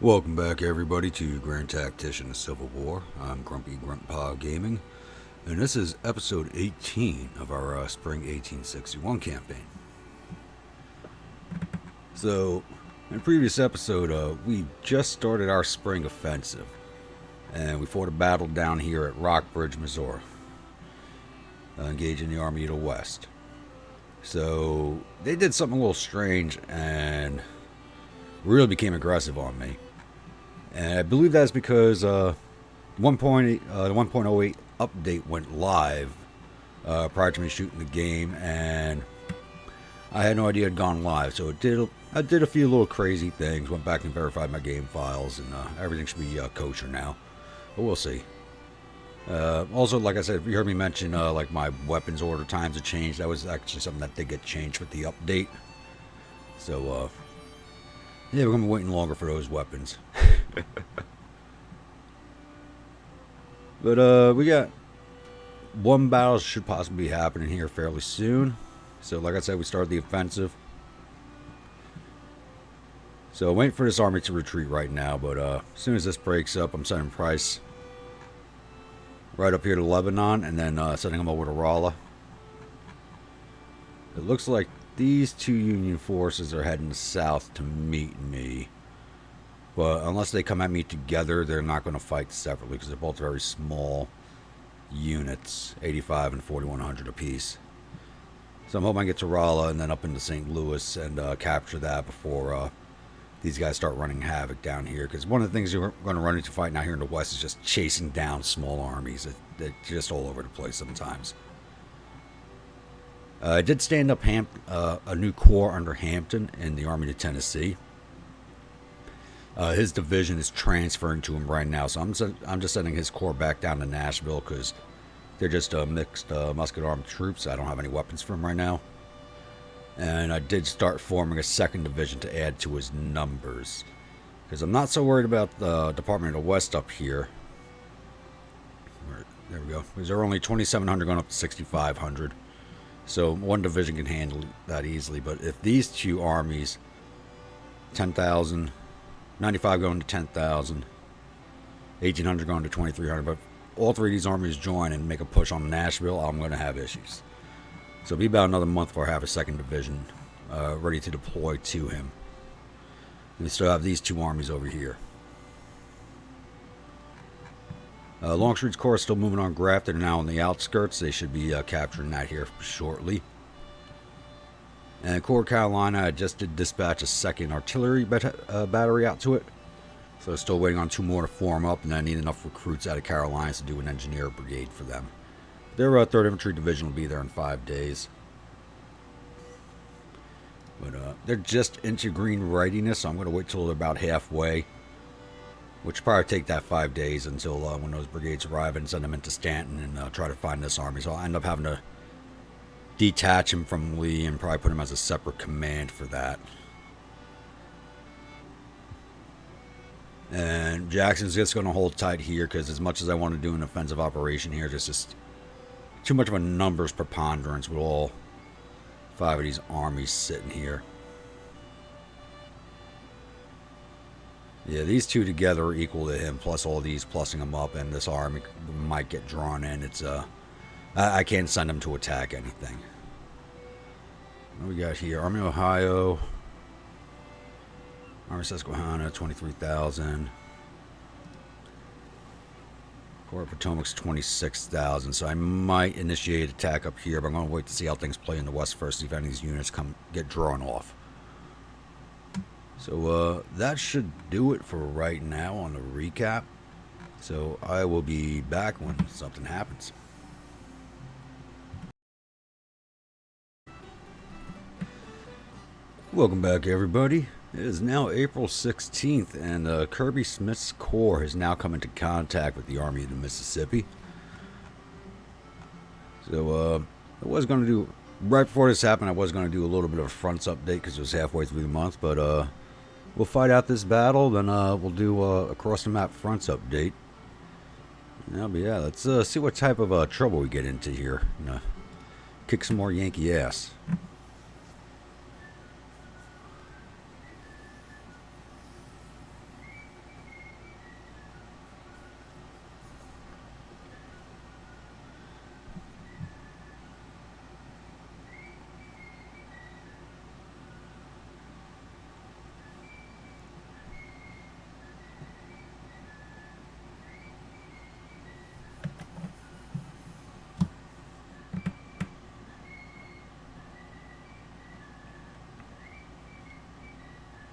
Welcome back, everybody, to Grand Tactician: The Civil War. I'm Grumpy Gruntpaw Gaming, and this is episode 18 of our Spring 1861 campaign. So, in the previous episode, we just started our spring offensive, and we fought a battle down here at Rockbridge, Missouri, engaging the Army of the West. So, they did something a little strange and really became aggressive on me. And I believe that's because the 1.08 update went live prior to me shooting the game, and I had no idea it had gone live. So I did a few little crazy things, went back and verified my game files, and everything should be kosher now. But we'll see. Also, like I said, you heard me mention like my weapons order times have changed. That was actually something that did get changed with the update. So yeah, we're gonna be waiting longer for those weapons. But we got one battle should possibly be happening here fairly soon. So like I said, we started the offensive. So waiting for this army to retreat right now, but as soon as this breaks up, I'm sending Price right up here to Lebanon, and then sending him over to Rolla. It looks like these two Union forces are heading south to meet me. But unless they come at me together, they're not going to fight separately because they're both very small units, 85 and 4100 apiece. So I'm hoping I get to Rolla and then up into St. Louis and capture that before these guys start running havoc down here. Because one of the things you're going to run into fighting out here in the West is just chasing down small armies. They're just all over the place sometimes. I did stand up a new corps under Hampton in the Army of Tennessee. His division is transferring to him right now, so I'm just sending his corps back down to Nashville because they're just mixed musket armed troops. I don't have any weapons for him right now, and I did start forming a second division to add to his numbers because I'm not so worried about the Department of the West up here. There we go. Because they're only 2,700 going up to 6,500, so one division can handle that easily. But if these two armies, 10,000. 95 going to 10,000, 1,800 going to 2,300. But all three of these armies join and make a push on Nashville, I'm going to have issues. So it'll be about another month before I have a second division ready to deploy to him. And we still have these two armies over here. Longstreet's corps is still moving on Grafton, now on the outskirts. They should be capturing that here shortly. And Corps Carolina, I just did dispatch a second artillery battery out to it. So still waiting on two more to form up, and then I need enough recruits out of Carolina to do an engineer brigade for them. Their 3rd Infantry Division will be there in 5 days. But they're just into green readiness, so I'm going to wait till they're about halfway. Which will probably take that 5 days until when those brigades arrive and send them into Stanton and try to find this army. So I'll end up having to detach him from Lee and probably put him as a separate command for that. And Jackson's just going to hold tight here because as much as I want to do an offensive operation here, there's just too much of a numbers preponderance with all 5 of these armies sitting here. Yeah, these two together are equal to him, plus all these plussing him up, and this army might get drawn in. It's I can't send them to attack anything. What do we got here? Army of Ohio. Army Susquehanna, 23,000. Corps of Potomac's 26,000. So I might initiate attack up here, but I'm going to wait to see how things play in the West first, see if any of these units get drawn off. So that should do it for right now on the recap. So I will be back when something happens. Welcome back, everybody. It is now April 16th, and Kirby Smith's Corps has now come into contact with the Army of the Mississippi. So I was going to do, right before this happened, I was going to do a little bit of a fronts update because it was halfway through the month, but we'll fight out this battle, then we'll do a across-the-map fronts update. But yeah, let's see what type of trouble we get into here. And, kick some more Yankee ass.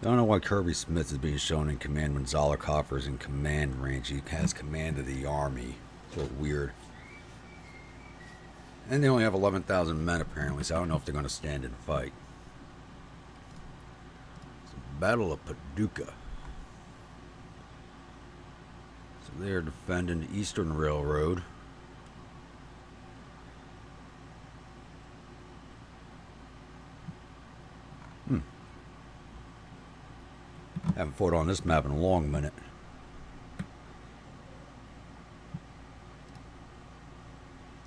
I don't know why Kirby Smith is being shown in command when Zollicoffer is in command range. He has command of the army. It's a little weird. And they only have 11,000 men apparently, so I don't know if they're going to stand and fight. It's the Battle of Paducah. So they're defending the Eastern Railroad. Haven't fought on this map in a long minute.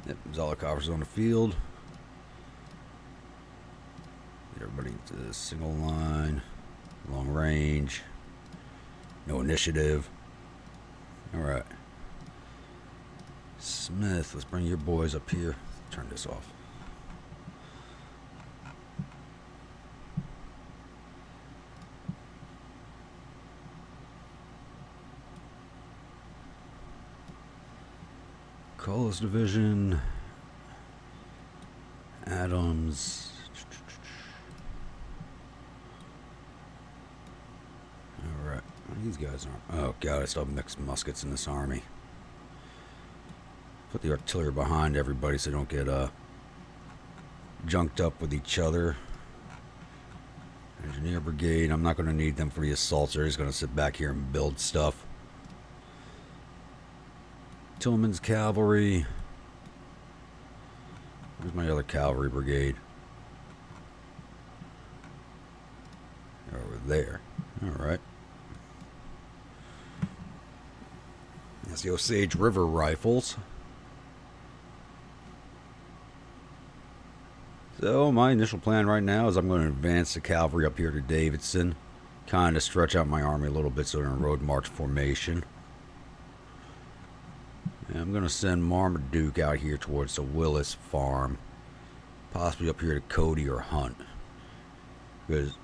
Yep, Zollicoffer's on the field. Get everybody to the single line, long range, no initiative. Alright. Smith, let's bring your boys up here. Turn this off. McCulloch's division. Adams. Alright. These guys aren't. Oh god, I still have mixed muskets in this army. Put the artillery behind everybody so they don't get junked up with each other. Engineer brigade. I'm not going to need them for the assaults. They're just going to sit back here and build stuff. Tillman's cavalry. Where's my other cavalry brigade? They're over there. Alright. That's the Osage River Rifles. So my initial plan right now is I'm going to advance the cavalry up here to Davidson. Kind of stretch out my army a little bit so they're in road march formation. And I'm going to send Marmaduke out here towards the Willis farm. Possibly up here to Cody or Hunt. Because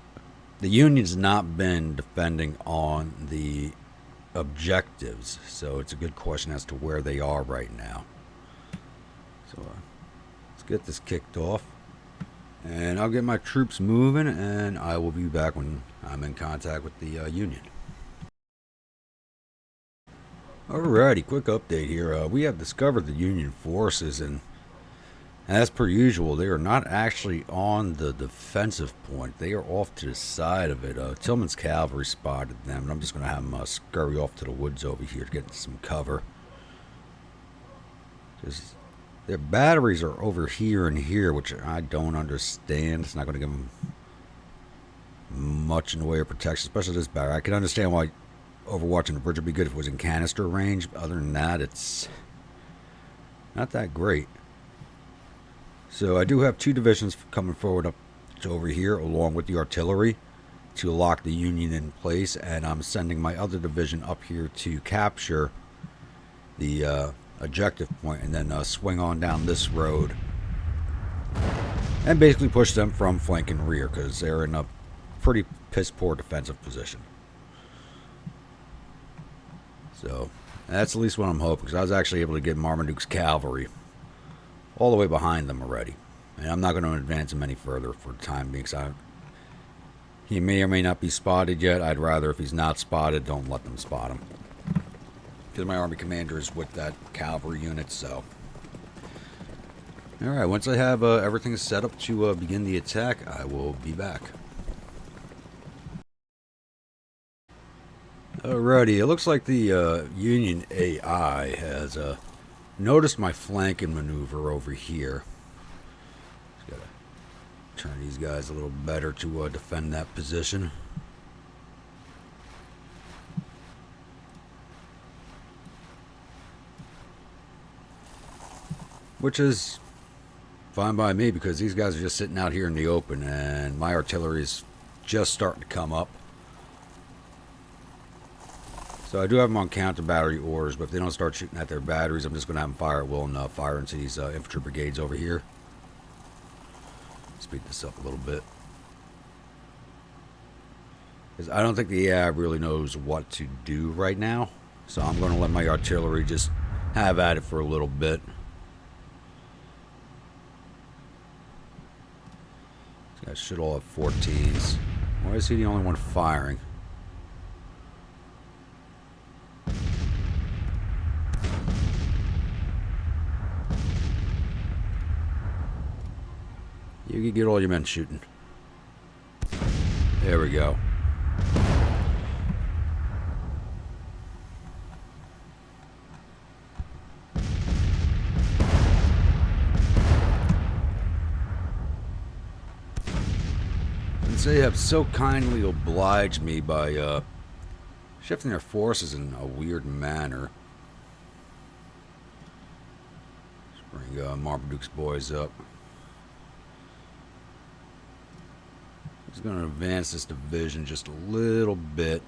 the Union's not been defending on the objectives. So it's a good question as to where they are right now. So let's get this kicked off. And I'll get my troops moving and I will be back when I'm in contact with the Union. Alrighty, quick update here. We have discovered the Union forces, and as per usual, they are not actually on the defensive point. They are off to the side of it. Tillman's cavalry spotted them, and I'm just going to have them scurry off to the woods over here to get some cover. Just, their batteries are over here and here, which I don't understand. It's not going to give them much in the way of protection, especially this battery. I can understand why overwatching the bridge would be good if it was in canister range, but other than that, it's not that great. So I do have two divisions coming forward up to over here along with the artillery to lock the Union in place, and I'm sending my other division up here to capture the objective point and then swing on down this road and basically push them from flank and rear because they're in a pretty piss poor defensive position. So that's at least what I'm hoping, because I was actually able to get Marmaduke's cavalry all the way behind them already. And I'm not going to advance him any further for the time being, because he may or may not be spotted yet. I'd rather, if he's not spotted, don't let them spot him. Because my army commander is with that cavalry unit, so. Alright, once I have everything set up to begin the attack, I will be back. Alrighty, it looks like the Union AI has noticed my flanking maneuver over here. Just gotta turn these guys a little better to defend that position. Which is fine by me, because these guys are just sitting out here in the open and my artillery is just starting to come up. So I do have them on counter battery orders, but if they don't start shooting at their batteries, I'm just going to have them fire at will and fire into these infantry brigades over here. Speed this up a little bit. Because I don't think the AI really knows what to do right now. So I'm going to let my artillery just have at it for a little bit. These guys should all have 14s. Why is he the only one firing? You can get all your men shooting. There we go. Since they have so kindly obliged me by shifting their forces in a weird manner. Let's bring Marmaduke's boys up. He's going to advance this division just a little bit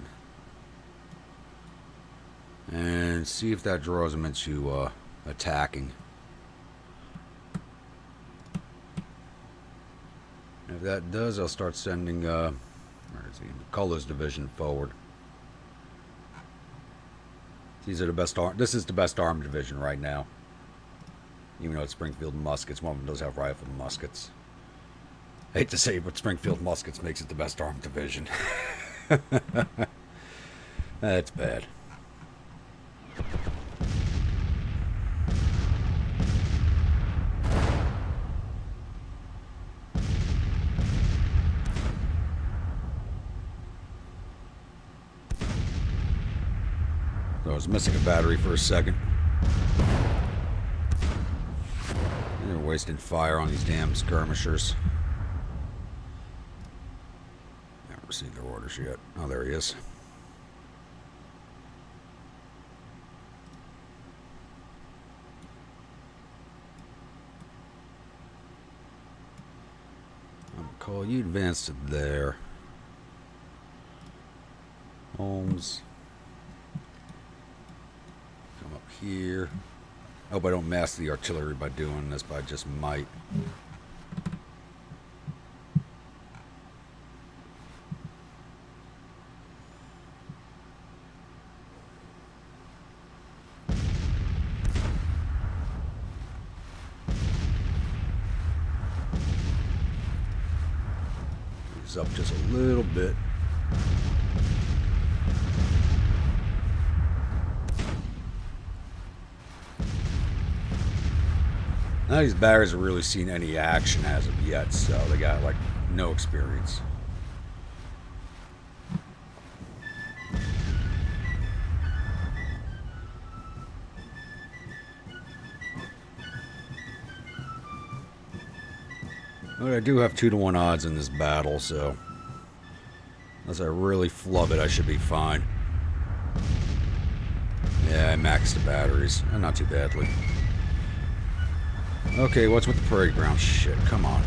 and see if that draws him into attacking. If that does, I'll start sending where is he? McCulloch's division forward. These are the best this is the best armed division right now. Even though it's Springfield muskets, one of them does have rifle muskets. I hate to say it, but Springfield muskets makes it the best armed division. That's bad. I was missing a battery for a second. They're wasting fire on these damn skirmishers. Haven't received their orders yet. Oh, there he is. I'm gonna call you advance to there. Holmes. Come up here. I hope I don't mask the artillery by doing this, but I just might. It's up just a little bit. None of these batteries have really seen any action as of yet, so they got like no experience. But I do have 2-to-1 odds in this battle, so unless I really flub it, I should be fine. Yeah, I maxed the batteries. Not too badly. Okay, what's with the parade ground shit? Come on.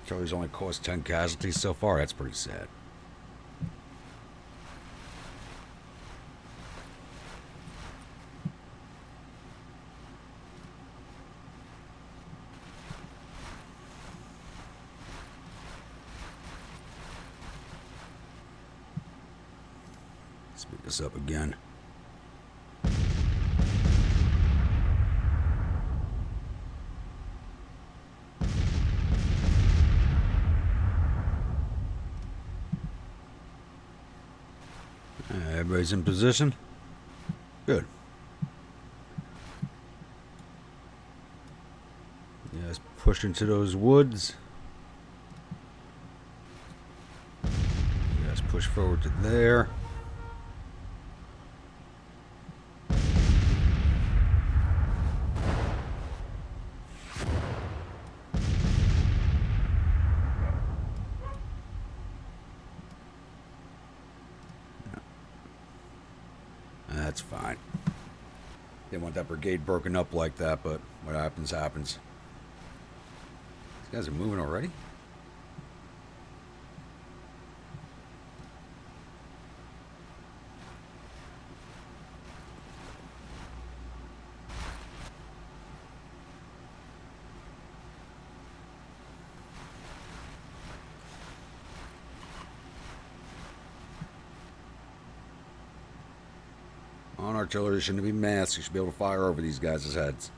Charlie's only caused 10 casualties so far. That's pretty sad. Speed this up again. Everybody's in position. Good. Yeah, let's push into those woods. Yeah, let's push forward to there. That's fine. Didn't want that brigade broken up like that, but what happens, happens. These guys are moving already? artillery shouldn't be masked. You should be able to fire over these guys' heads.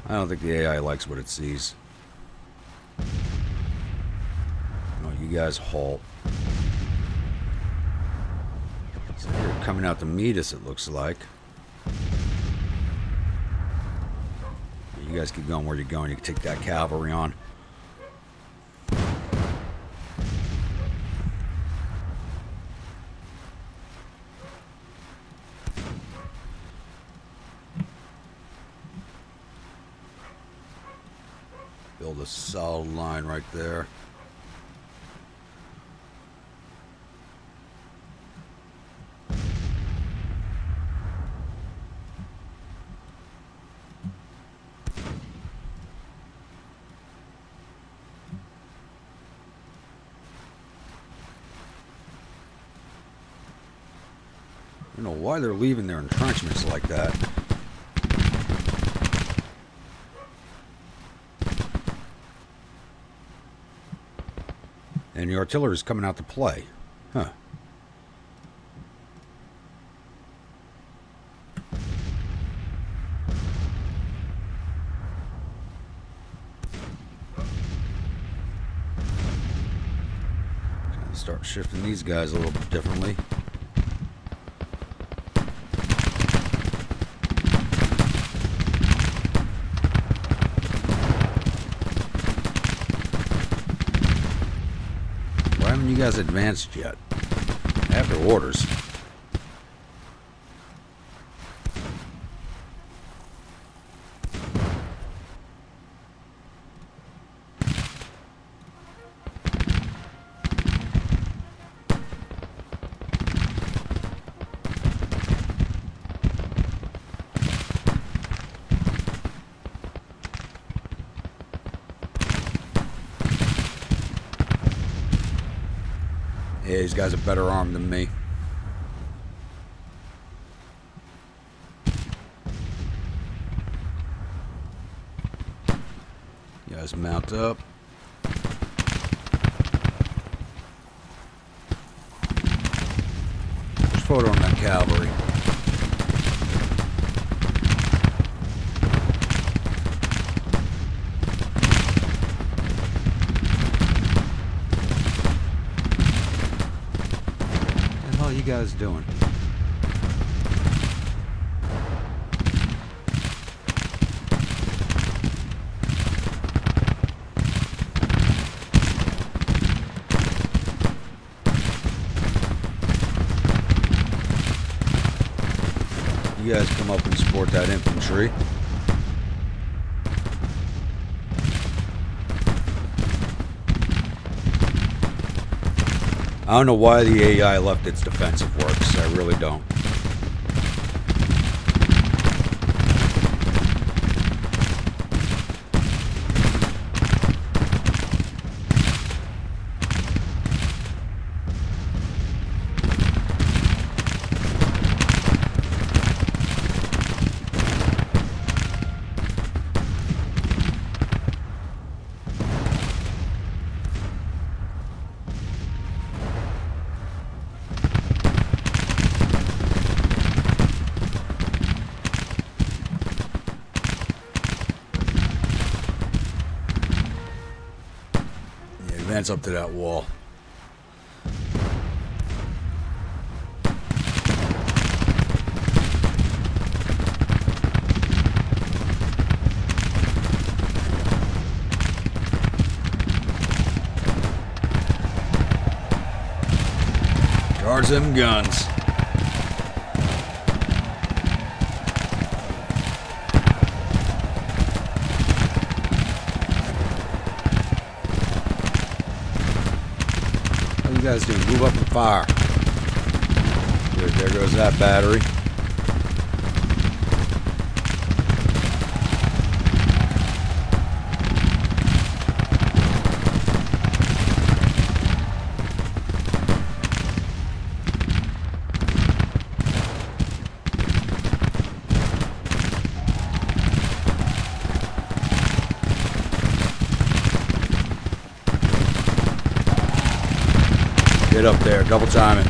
I don't think the AI likes what it sees. No, you guys halt. So you're coming out to meet us, it looks like. You guys keep going where you're going. You can take that cavalry on. Build a solid line right there. I don't know why they're leaving their entrenchments like that. And the artillery is coming out to play. Huh. Start shifting these guys a little bit differently. Why haven't you guys advanced yet? I have their orders. Yeah, these guys are better armed than me. You guys mount up. Push forward on that cavalry. What are you guys doing? You guys come up and support that infantry. I don't know why the AI left its defensive works. I really don't. Advance up to that wall. Charge them guns. What are you guys doing? Move up and fire. Good, there goes that battery. Get up there. Double time it.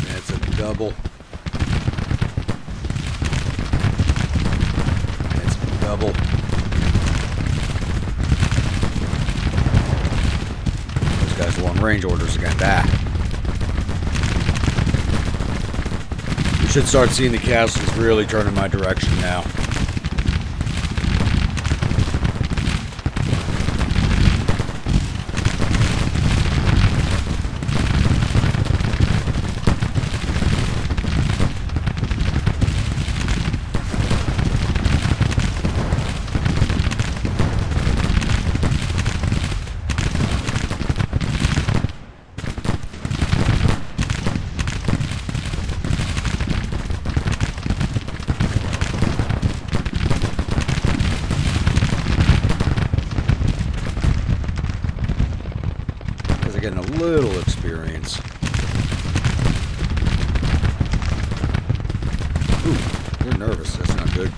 That's a double. That's a double. Guys, long range orders again. You should start seeing the castles really turn in my direction now. Getting a little experience. Ooh, you're nervous. That's not good.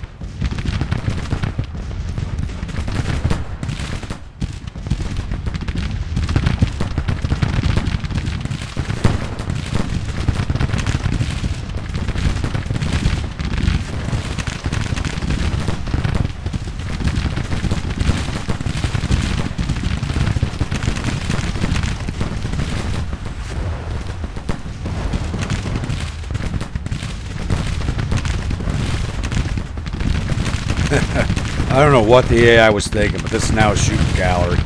I don't know what the AI was thinking, but this is now a shooting gallery.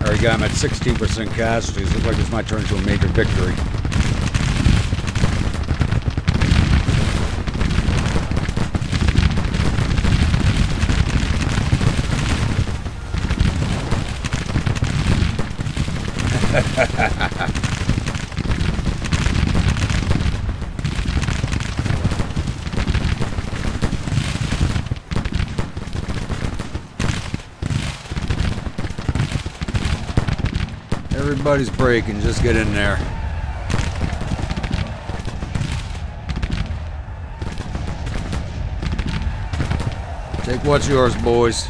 Alright, guy, I'm at 16% casualties. Looks like this might turn into a major victory. Everybody's breaking, just get in there. Take what's yours, boys.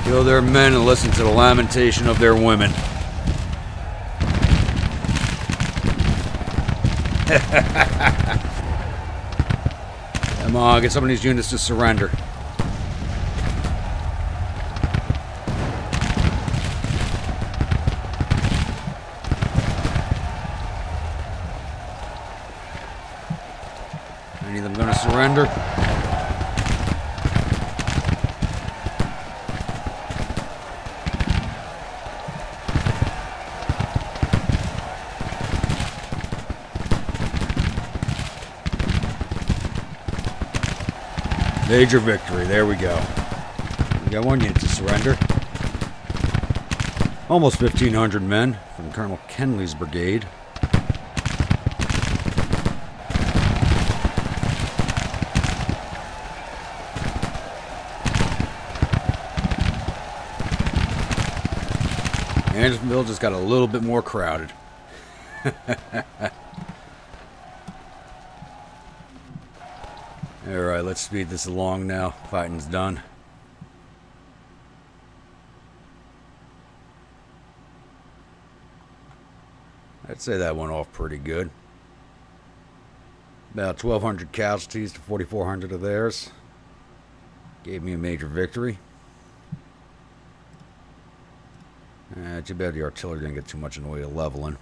Kill their men and listen to the lamentation of their women. Come on, get some of these units to surrender. Any of them going to surrender? Major victory. There we go. We got one unit to surrender. Almost 1,500 men from Colonel Kenley's brigade. Andersonville just got a little bit more crowded. Alright, let's speed this along now. Fighting's done. I'd say that went off pretty good. About 1,200 casualties to 4,400 of theirs. Gave me a major victory. Too bad the artillery didn't get too much in the way of leveling.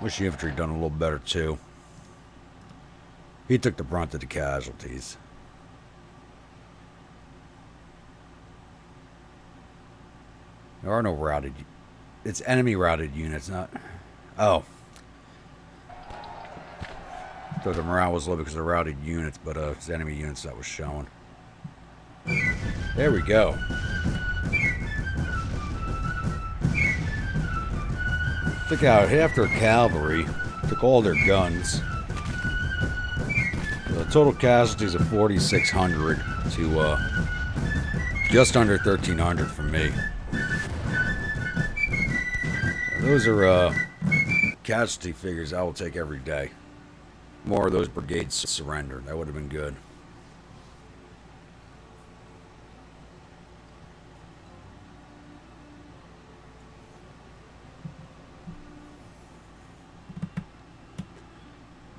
Wish the infantry done a little better too. He took the brunt of the casualties. There are no routed. It's enemy routed units, not. Oh. Thought the morale was low because of routed units, but it's enemy units that was showing. There we go. Took out half their cavalry, took all their guns. The total casualties of 4,600 to just under 1,300 for me. So those are casualty figures I will take every day. More of those brigades surrender. That would have been good.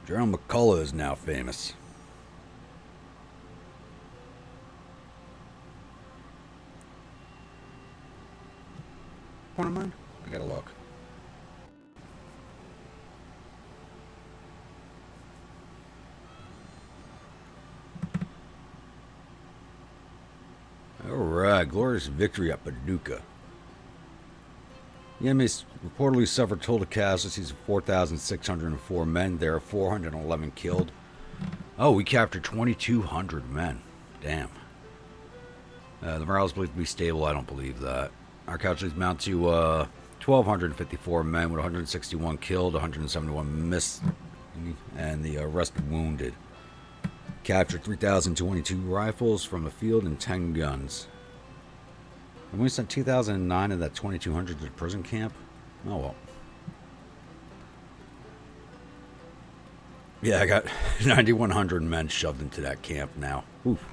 General McCulloch is now famous. Point of mine? I gotta look. Alright, glorious victory at Paducah. The enemy reportedly suffered total casualties of 4,604 men. There are 411 killed. Oh, we captured 2,200 men. Damn. The morale is believed to be stable. I don't believe that. Our casualties amount to 1,254 men with 161 killed, 171 missed, and the rest wounded. Captured 3,022 rifles from the field and 10 guns. And we sent 2,009 of that 2,200 to the prison camp? Oh well. Yeah, I got 9,100 men shoved into that camp now. Oof.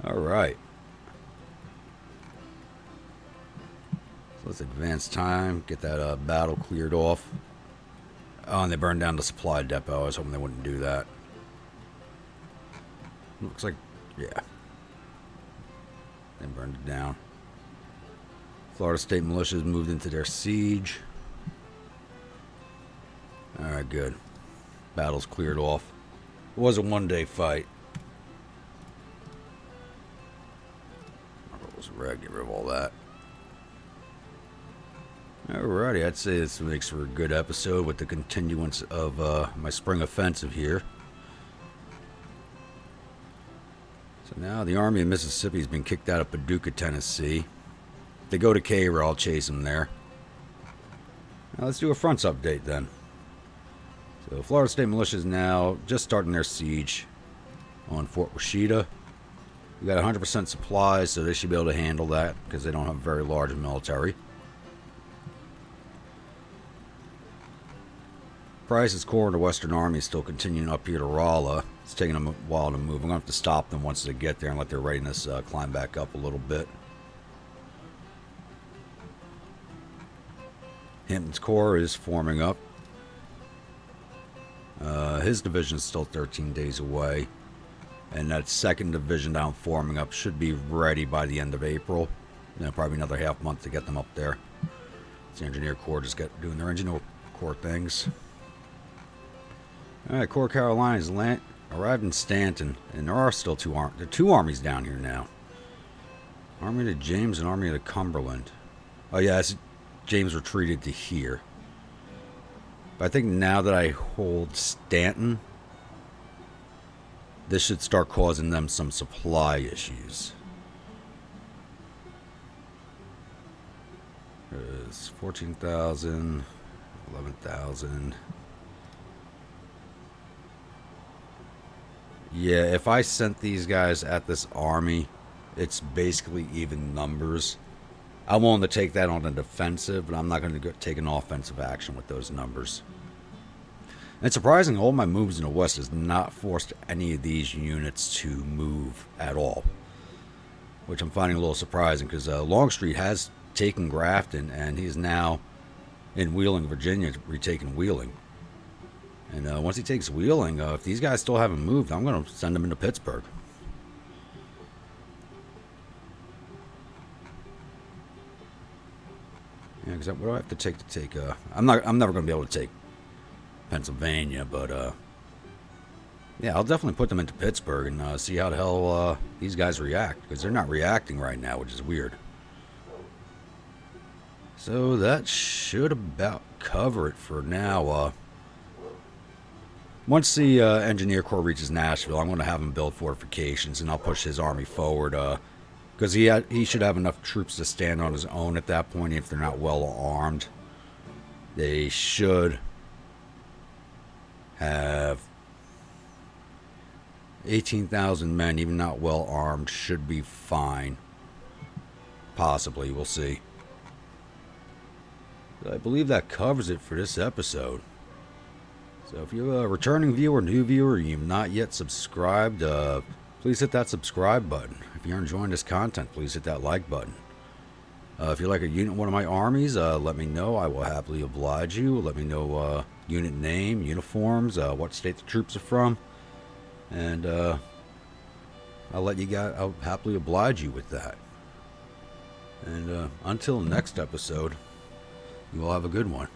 Alright. So let's advance time, get that battle cleared off. Oh, and they burned down the supply depot. I was hoping they wouldn't do that. Looks like, yeah. They burned it down. Florida State militias moved into their siege. Alright, good. Battle's cleared off. It was a one-day fight. What was red? Get rid of all that. Alrighty, I'd say this makes for a good episode with the continuance of my spring offensive here. So now the Army of Mississippi has been kicked out of Paducah, Tennessee. If they go to Cairo, I'll chase them there. Now let's do a fronts update then. So Florida State Militia is now just starting their siege on Fort Washita. We got 100% supplies, so they should be able to handle that because they don't have a very large military. Price's Corps and the Western Army is still continuing up here to Rolla. It's taking them a while to move. I'm going to have to stop them once they get there and let their readiness climb back up a little bit. Hampton's Corps is forming up. His division is still 13 days away. And that second division down forming up should be ready by the end of April. Probably another half month to get them up there. It's the Engineer Corps just doing their Engineer Corps things. Alright, Corps Carolinas arrived in Stanton, and there are still there are two armies down here now. Army of the James and Army of the Cumberland. Oh yeah, James retreated to here. But I think now that I hold Stanton, this should start causing them some supply issues. It's 14,000, 11,000. Yeah, if I sent these guys at this army, it's basically even numbers. I'm willing to take that on the defensive, but I'm not going to take an offensive action with those numbers. And it's surprising, all my moves in the west has not forced any of these units to move at all. Which I'm finding a little surprising, because Longstreet has taken Grafton, and he's now in Wheeling, Virginia, retaking Wheeling. And once he takes Wheeling, if these guys still haven't moved, I'm going to send them into Pittsburgh. Yeah, because what do I have to take I'm never going to be able to take Pennsylvania, but yeah, I'll definitely put them into Pittsburgh and see how the hell these guys react, because they're not reacting right now, which is weird. So that should about cover it for now. Once the Engineer Corps reaches Nashville, I'm going to have him build fortifications, and I'll push his army forward. Because he should have enough troops to stand on his own at that point. If they're not well armed, they should have 18,000 men, even not well armed, should be fine. Possibly, we'll see. I believe that covers it for this episode. So if you're a returning viewer, new viewer, and you've not yet subscribed, please hit that subscribe button. If you're enjoying this content, please hit that like button. If you'd like a unit in one of my armies, let me know. I will happily oblige you. Let me know unit name, uniforms, what state the troops are from, and I'll happily oblige you with that. And until next episode, you all have a good one.